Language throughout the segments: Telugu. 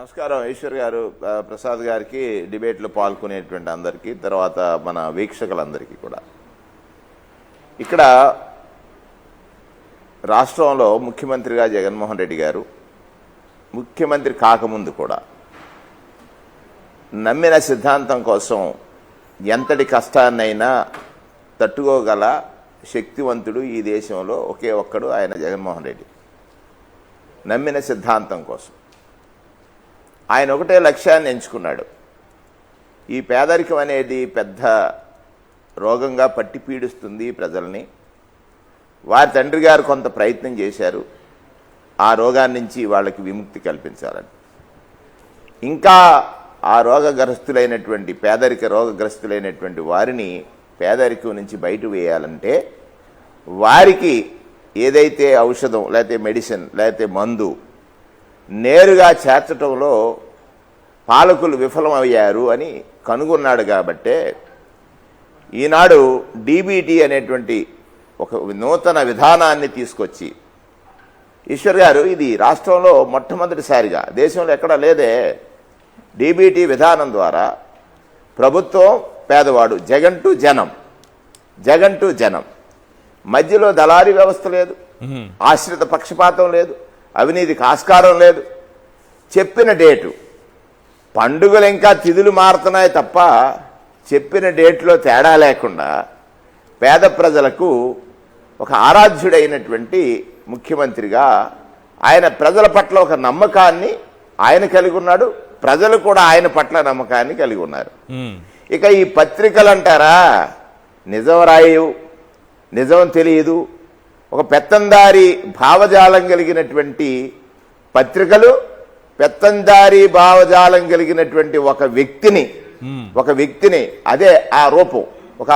నమస్కారం ఈశ్వర్ గారు, ప్రసాద్ గారికి, డిబేట్లో పాల్గొనేటువంటి అందరికీ, తర్వాత మన వీక్షకులందరికీ కూడా. ఇక్కడ రాష్ట్రంలో ముఖ్యమంత్రిగా జగన్మోహన్ రెడ్డి గారు ముఖ్యమంత్రి కాకముందు కూడా నమ్మిన సిద్ధాంతం కోసం ఎంతటి కష్టాన్నైనా తట్టుకోగల శక్తివంతుడు ఈ దేశంలో ఒకే ఒక్కడు ఆయన జగన్మోహన్ రెడ్డి. నమ్మిన సిద్ధాంతం కోసం ఆయన ఒకటే లక్ష్యాన్ని ఎంచుకున్నాడు. ఈ పేదరికం అనేది పెద్ద రోగంగా పట్టి పీడిస్తుంది ప్రజల్ని. వారి తండ్రి గారు కొంత ప్రయత్నం చేశారు ఆ రోగాన్ని నుంచి వాళ్ళకి విముక్తి కల్పించాలని. ఇంకా ఆ రోగగ్రస్తులైనటువంటి పేదరిక రోగగ్రస్తులైనటువంటి వారిని పేదరికం నుంచి బయట వేయాలంటే వారికి ఏదైతే ఔషధం లేకపోతే మెడిసిన్ లేకపోతే మందు నేరుగా చేర్చడంలో పాలకులు విఫలమయ్యారు అని కనుగొన్నాడు. కాబట్టే ఈనాడు డీబీటీ అనేటువంటి ఒక నూతన విధానాన్ని తీసుకొచ్చి, ఈశ్వర్ గారు ఇది రాష్ట్రంలో మొట్టమొదటిసారిగా, దేశంలో ఎక్కడా లేదే, డీబీటీ విధానం ద్వారా ప్రభుత్వం పేదవాడు, జగన్ టు జనం, జగన్ టు జనం, మధ్యలో దళారీ వ్యవస్థ లేదు, ఆశ్రిత పక్షపాతం లేదు, అవినీతికి ఆస్కారం లేదు. చెప్పిన డేటు, పండుగలు ఇంకా తిథులు మారుతున్నాయి తప్ప చెప్పిన డేట్లో తేడా లేకుండా పేద ప్రజలకు ఒక ఆరాధ్యుడైనటువంటి ముఖ్యమంత్రిగా ఆయన ప్రజల పట్ల ఒక నమ్మకాన్ని ఆయన కలిగి ఉన్నాడు. ప్రజలు కూడా ఆయన పట్ల నమ్మకాన్ని కలిగి ఉన్నారు. ఇక ఈ పత్రికలు అంటారా, నిజం రాయు, నిజం తెలియదు, ఒక పెత్తందారి భావజాలం కలిగినటువంటి పత్రికలు, పెత్తందారి భావజాలం కలిగినటువంటి ఒక వ్యక్తిని అదే ఆ రూపం, ఒక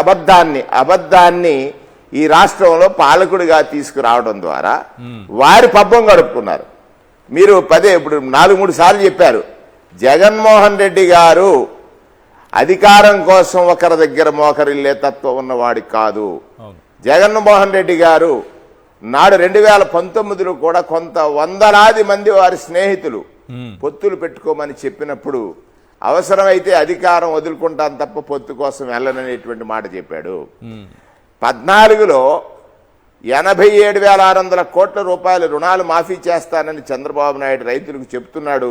అబద్ధాన్ని ఈ రాష్ట్రంలో పాలకుడిగా తీసుకురావడం ద్వారా వారి పబ్బం గడుపుకున్నారు. మీరు ఇప్పుడు 4-3 సార్లు చెప్పారు, జగన్మోహన్ రెడ్డి గారు అధికారం కోసం ఒకరి దగ్గర మోకరిల్లే తత్వం ఉన్నవాడి కాదు. జగన్మోహన్ రెడ్డి గారు నాడు 2019లో కూడా కొంత వందలాది మంది వారి స్నేహితులు పొత్తులు పెట్టుకోమని చెప్పినప్పుడు అవసరమైతే అధికారం వదులుకుంటాను తప్ప పొత్తు కోసం వెళ్ళననేటువంటి మాట చెప్పాడు. 14లో 87,600 కోట్ల రూపాయల రుణాలు మాఫీ చేస్తానని చంద్రబాబు నాయుడు రైతులకు చెప్తున్నాడు.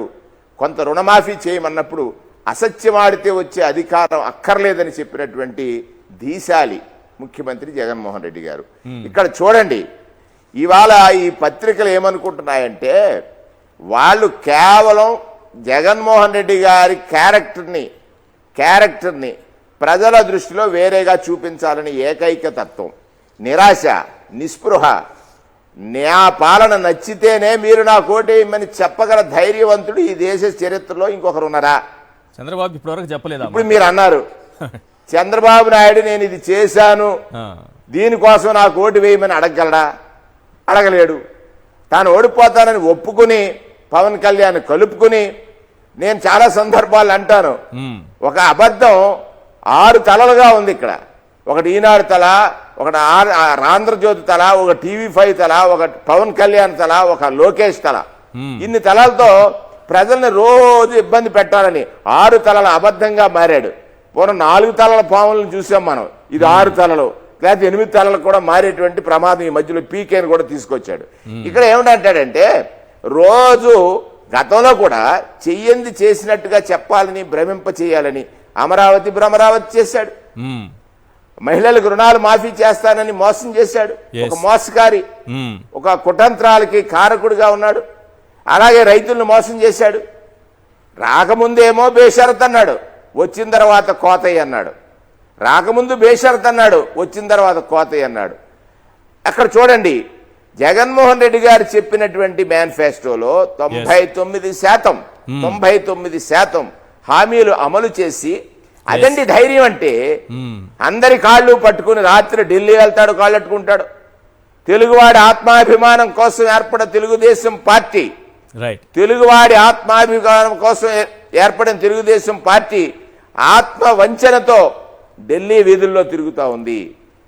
కొంత రుణమాఫీ చేయమన్నప్పుడు అసత్యమాడితే వచ్చే అధికారం అక్కర్లేదని చెప్పినటువంటి ధీశాలి ముఖ్యమంత్రి జగన్మోహన్ రెడ్డి గారు. ఇక్కడ చూడండి, ఇవాళ ఈ పత్రికలు ఏమనుకుంటున్నాయంటే వాళ్ళు కేవలం జగన్మోహన్ రెడ్డి గారి క్యారెక్టర్ని ప్రజల దృష్టిలో వేరేగా చూపించాలని ఏకైక తత్వం, నిరాశ, నిస్పృహ, నా పాలన నచ్చితేనే మీరు నా కోటేయమని చెప్పగల ధైర్యవంతుడు ఈ దేశ చరిత్రలో ఇంకొకరు ఉన్నారా? చంద్రబాబు ఇప్పటివరకు చెప్పలేదు. ఇప్పుడు మీరు అన్నారు చంద్రబాబు నాయుడు నేను ఇది చేశాను దీనికోసం నాకు ఓటు వేయమని అడగగలడా? అడగలేడు. తాను ఓడిపోతానని ఒప్పుకుని పవన్ కళ్యాణ్ కలుపుకుని, నేను చాలా సందర్భాలు అంటాను, ఒక అబద్ధం 6 తలలుగా ఉంది ఇక్కడ. ఒకటి ఈనాడు తల, ఒకటి ఆంధ్రజ్యోతి తల, ఒక TV5 తల, ఒక పవన్ కళ్యాణ్ తల, ఒక లోకేష్ తల. ఇన్ని తలలతో ప్రజల్ని రోజు ఇబ్బంది పెట్టాలని 6 తలల అబద్ధంగా మారాడు. పూర్వం 4 తలల పాములను చూసాం మనం, ఇది 6 తలలు లేకపోతే 8 తలలు కూడా మారేటువంటి ప్రమాదం ఈ మధ్యలో పీకేని కూడా తీసుకొచ్చాడు. ఇక్కడ ఏమిటంటాడంటే రోజు గతంలో కూడా చెయ్యంది చేసినట్టుగా చెప్పాలని, భ్రమింప చేయాలని అమరావతి భ్రమరావతి చేశాడు. మహిళలకు రుణాలు మాఫీ చేస్తానని మోసం చేశాడు. ఒక మోసకారి, ఒక కుతంత్రాలకి కారకుడిగా ఉన్నాడు. అలాగే రైతులను మోసం చేశాడు. రాకముందేమో బేషరత్ అన్నాడు, వచ్చిన తర్వాత కోతయ్య అన్నాడు. రాకముందు బేషరత్ అన్నాడు, వచ్చిన తర్వాత కోతయ్య అన్నాడు. అక్కడ చూడండి, జగన్మోహన్ రెడ్డి గారు చెప్పినటువంటి మేనిఫెస్టోలో 99% హామీలు అమలు చేసి, అదండి ధైర్యం అంటే. అందరి కాళ్ళు పట్టుకుని రాత్రి ఢిల్లీ వెళ్తాడు, కాళ్ళు పట్టుకుంటాడు. తెలుగువాడి ఆత్మాభిమానం కోసం ఏర్పడిన తెలుగుదేశం పార్టీ, తెలుగువాడి ఆత్మాభిమానం కోసం ఏర్పడిన తెలుగుదేశం పార్టీ ఆత్మ వంచనతో ఢిల్లీ వీధుల్లో తిరుగుతూ ఉంది.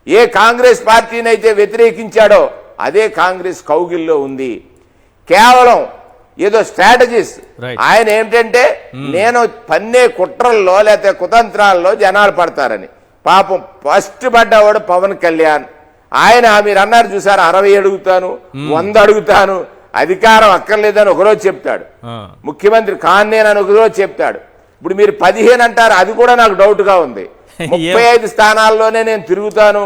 ఏ కాంగ్రెస్ పార్టీనైతే వ్యతిరేకించాడో అదే కాంగ్రెస్ కౌగిల్లో ఉంది. కేవలం ఏదో స్ట్రాటజీస్. Right. ఆయన ఏంటంటే నేను పన్నే కుట్రల్లో లేకపోతే కుతంత్రాల్లో జనాలు పడతారని. పాపం ఫస్ట్ పడ్డవాడు పవన్ కళ్యాణ్. ఆయన మీరు అన్నారు చూసారు, 60 అడుగుతాను, 100 అడుగుతాను, అధికారం అక్కర్లేదని ఒకరోజు చెప్తాడు. ముఖ్యమంత్రి కాన్నేనని ఒకరోజు చెప్తాడు. ఇప్పుడు మీరు 15 అంటారు, అది కూడా నాకు డౌట్ గా ఉంది. 35 స్థానాల్లోనే నేను తిరుగుతాను,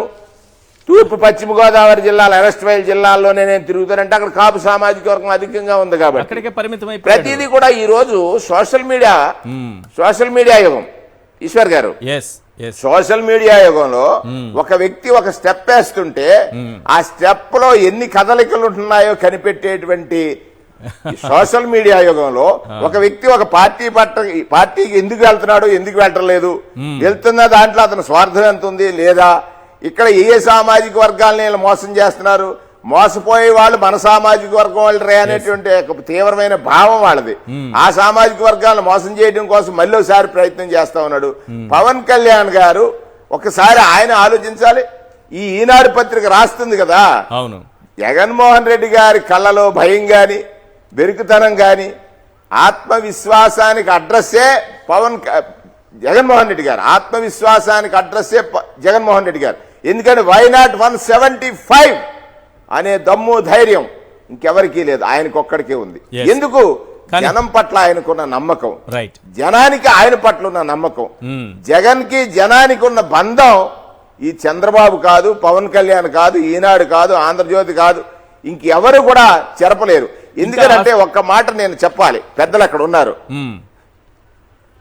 తూర్పు పశ్చిమ గోదావరి జిల్లాల అరెస్ట్ వైల్ జిల్లాల్లోనే నేను తిరుగుతానంటే అక్కడ కాపు సామాజిక వర్గం అధికంగా ఉంది కాబట్టి ప్రతిదీ కూడా ఈ రోజు సోషల్ మీడియా యుగం. ఈశ్వర్ గారు, సోషల్ మీడియా యుగంలో ఒక వ్యక్తి ఒక స్టెప్ వేస్తుంటే ఆ స్టెప్ లో ఎన్ని కదలికలు ఉంటున్నాయో కనిపెట్టేటువంటి సోషల్ మీడియా యుగంలో ఒక వ్యక్తి ఒక పార్టీకి ఎందుకు వెళ్తున్నాడు, ఎందుకు వెళ్ళలేదు, వెళ్తున్న దాంట్లో అతని స్వార్థం ఎంత ఉంది లేదా, ఇక్కడ ఏ సామాజిక వర్గాలని మోసం చేస్తున్నారు, మోసపోయే వాళ్ళు మన సామాజిక వర్గం వాళ్ళు రే అనేటువంటి తీవ్రమైన భావం వాళ్ళది. ఆ సామాజిక వర్గాలను మోసం చేయడం కోసం మళ్ళీ ఒకసారి ప్రయత్నం చేస్తా ఉన్నాడు పవన్ కళ్యాణ్ గారు. ఒకసారి ఆయన ఆలోచించాలి. ఈ ఈనాడు పత్రిక రాస్తుంది కదా, అవును, జగన్మోహన్ రెడ్డి గారి కళ్ళలో భయం గాని బెరుకుతనం గాని ఆత్మవిశ్వాసానికి అడ్రస్సే జగన్మోహన్ రెడ్డి గారు. ఆత్మవిశ్వాసానికి అడ్రస్సే జగన్మోహన్ రెడ్డి గారు. ఎందుకంటే వై నాట్ 175 అనే దమ్ము ధైర్యం ఇంకెవరికీ లేదు, ఆయనకొక్కడికే ఉంది. ఎందుకు? జనం పట్ల ఆయనకున్న నమ్మకం, జనానికి ఆయన పట్ల ఉన్న నమ్మకం. జగన్ కి జనానికి ఉన్న బంధం ఈ చంద్రబాబు కాదు, పవన్ కళ్యాణ్ కాదు, ఈనాడు కాదు, ఆంధ్రజ్యోతి కాదు, ఇంకెవరు కూడా చెరపలేరు. ఎందుకంటే ఒక్క మాట నేను చెప్పాలి, పెద్దలు అక్కడ ఉన్నారు.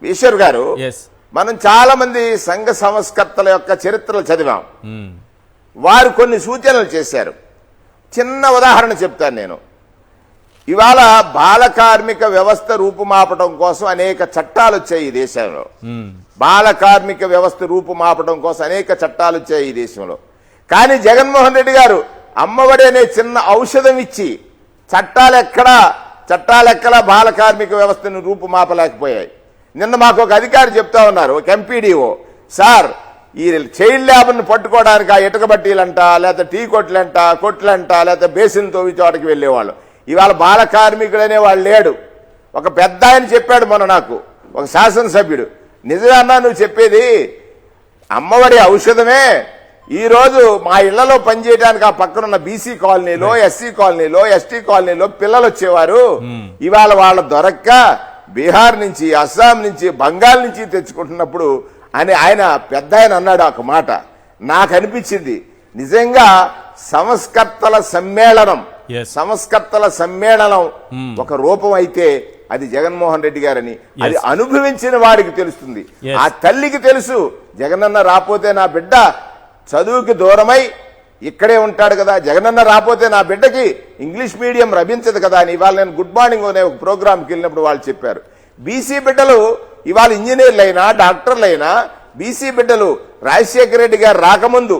ఈశ్వర్ గారు, మనం చాలా మంది సంఘ సంస్కర్తల యొక్క చరిత్రలు చదివాం. వారు కొన్ని సూచనలు చేశారు. చిన్న ఉదాహరణ చెప్తాను నేను. ఇవాళ బాల కార్మిక వ్యవస్థ రూపుమాపటం కోసం అనేక చట్టాలు వచ్చాయి ఈ దేశంలో. బాల కార్మిక వ్యవస్థ రూపుమాపటం కోసం అనేక చట్టాలు వచ్చాయి ఈ దేశంలో. కానీ జగన్మోహన్ రెడ్డి గారు అమ్మఒడి అనే చిన్న ఔషధం ఇచ్చి చట్టాలెక్కడా బాల కార్మిక వ్యవస్థను రూపుమాపలేకపోయాయి. నిన్న మాకు ఒక అధికారి చెప్తా ఉన్నారు, ఒక ఎంపీడీఓ, సార్ ఈ చైల్డ్ లేబర్ను పట్టుకోవడానికి ఆ ఇటుక బట్టీలంట, లేకపోతే టీ కొట్లంట, లేకపోతే బేసిన్ తోవి చోటకి వెళ్ళేవాళ్ళు. ఇవాళ బాల కార్మికుడు అనేవాళ్ళు లేడు. ఒక పెద్ద ఆయన చెప్పాడు మొన్న నాకు, ఒక శాసనసభ్యుడు, నిజమన్నా నువ్వు చెప్పేది? అమ్మఒడి ఔషధమే ఈ రోజు మా ఇళ్లలో పనిచేయడానికి ఆ పక్కనున్న బీసీ కాలనీలో, ఎస్సీ కాలనీలో, ఎస్టీ కాలనీలో పిల్లలు వచ్చేవారు. ఇవాళ వాళ్ళ దొరక్క బీహార్ నుంచి, అస్సాం నుంచి, బంగాల్ నుంచి తెచ్చుకుంటున్నప్పుడు అని ఆయన పెద్ద ఆయన అన్నాడు. ఒక మాట నాకు అనిపించింది, నిజంగా సంస్కర్తల సమ్మేళనం ఒక రూపం అయితే అది జగన్మోహన్ రెడ్డి గారని అది అనుభవించిన వాడికి తెలుస్తుంది. ఆ తల్లికి తెలుసు, జగనన్న రాపోతే నా బిడ్డ చదువుకి దూరమై ఇక్కడే ఉంటాడు కదా, జగనన్న రాపోతే నా బిడ్డకి ఇంగ్లీష్ మీడియం లభించదు కదా అని. ఇవాళ నేను గుడ్ మార్నింగ్ అనే ఒక ప్రోగ్రాంకి వెళ్ళినప్పుడు వాళ్ళు చెప్పారు, బీసీ బిడ్డలు ఇవాళ ఇంజనీర్లైనా డాక్టర్లైనా బీసీ బిడ్డలు రాజశేఖర రెడ్డి గారు రాకముందు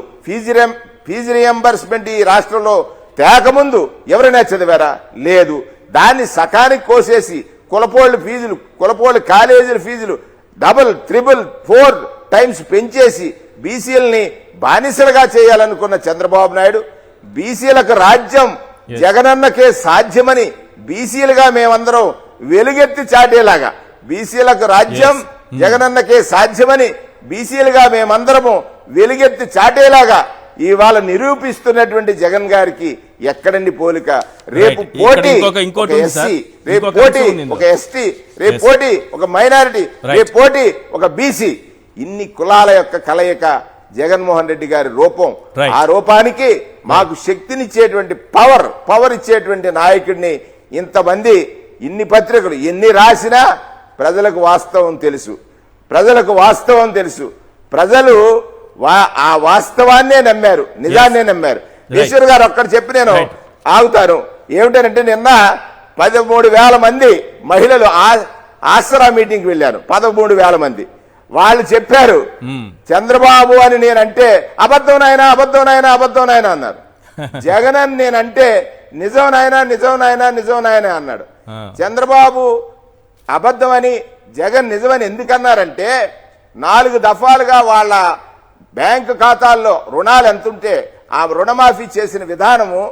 ఫీజు రియంబర్స్మెంట్ ఈ రాష్ట్రంలో తేకముందు ఎవరైనా చదివారా? లేదు. దాన్ని సకానికి కోసేసి కులపోళ్ళు కాలేజీల ఫీజులు 3, 4 టైమ్స్ పెంచేసి బీసీలని బానిసలుగా చేయాలనుకున్న చంద్రబాబు నాయుడు బీసీలకు రాజ్యం జగనన్నకే సాధ్యమని బీసీలుగా మేమందరం వెలుగెత్తి చాటేలాగా, బీసీలకు రాజ్యం జగనన్నకే సాధ్యమని బీసీలుగా మేమందరము వెలుగెత్తి చాటేలాగా ఇవాళ నిరూపిస్తున్నటువంటి జగన్ గారికి ఎక్కడండి పోలిక? రేపు పోటీ ఒక ఎస్సీ, రేపు పోటీ ఒక ఎస్టీ, రేపు పోటీ ఒక మైనారిటీ, రేపు పోటీ ఒక బీసీ. ఇన్ని కులాల యొక్క కలయిక జగన్మోహన్ రెడ్డి గారి రూపం. ఆ రూపానికి మాకు శక్తినిచ్చేటువంటి పవర్ ఇచ్చేటువంటి నాయకుడిని ఇంతమంది ఇన్ని పత్రికలు ఎన్ని రాసినా ప్రజలకు వాస్తవం తెలుసు. ప్రజలు ఆ వాస్తవాన్నే నమ్మారు, నిజాన్నే నమ్మారు. ఈశ్వర్ గారు ఒక్కడు చెప్పి నేను ఆగుతాను. ఏమిటంటే నిన్న 13,000 మంది మహిళలు ఆసరా మీటింగ్కి వెళ్ళారు. 13,000 మంది వాళ్ళు చెప్పారు, చంద్రబాబు అని నేనంటే అబద్ధం నాయనా అన్నారు. జగన్ అని నేనంటే నిజం నాయనా అన్నాడు. చంద్రబాబు అబద్ధం అని జగన్ నిజమని ఎందుకన్నారంటే 4 దఫాలుగా వాళ్ళ బ్యాంకు ఖాతాల్లో రుణాలు ఎంతుంటే ఆ రుణమాఫీ చేసిన విధానము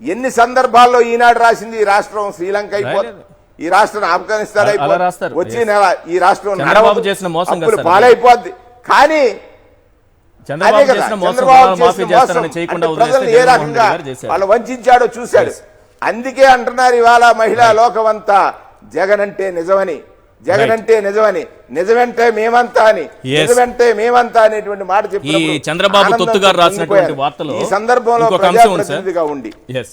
ఎన్ని సందర్భాల్లో ఈనాడు రాసింది, ఈ రాష్ట్రం శ్రీలంక అయిపోతుంది, ఈ రాష్ట్రాన్ని ఆఫ్ఘనిస్తాన్ అలా రాస్తారు. వచ్చే నెల ఈ రాష్ట్రం చంద్రబాబు నడవదు, చేసిన మోసం అప్పులు కదా సార్. పాలైపోద్ది. కానీ చంద్రబాబు అదే కదా, చేసిన మోసం చంద్రబాబు రుణాలు మాఫీ చేసిన చేస్తారని మోసం చేయకుండా అంటే వదిలేస్తే ప్రజల్ని ఏ జగన్మోహన్ రెడ్డి రకంగా గారు చేశారు. వాళ్ళు వంచాడో చూశాడు. అందుకే అంటున్నారు ఇవాళ మహిళా లోకమంతా జగన్ అంటే నిజమని, జగన్ అంటే నిజమని, నిజమంటే మేమంతా అని, Yes. నిజమంటే మేమంతా అనేటువంటి మాట చెప్పినప్పుడు ఈ చంద్రబాబు ఆనందంతో తొత్తు గారు రాసినటువంటి పొంగిపోయారు. వార్తలో ఈ సందర్భంలో ఇంకొక అంశం ఉంది సార్. ప్రజాప్రతినిధిగా ఉండి ఎస్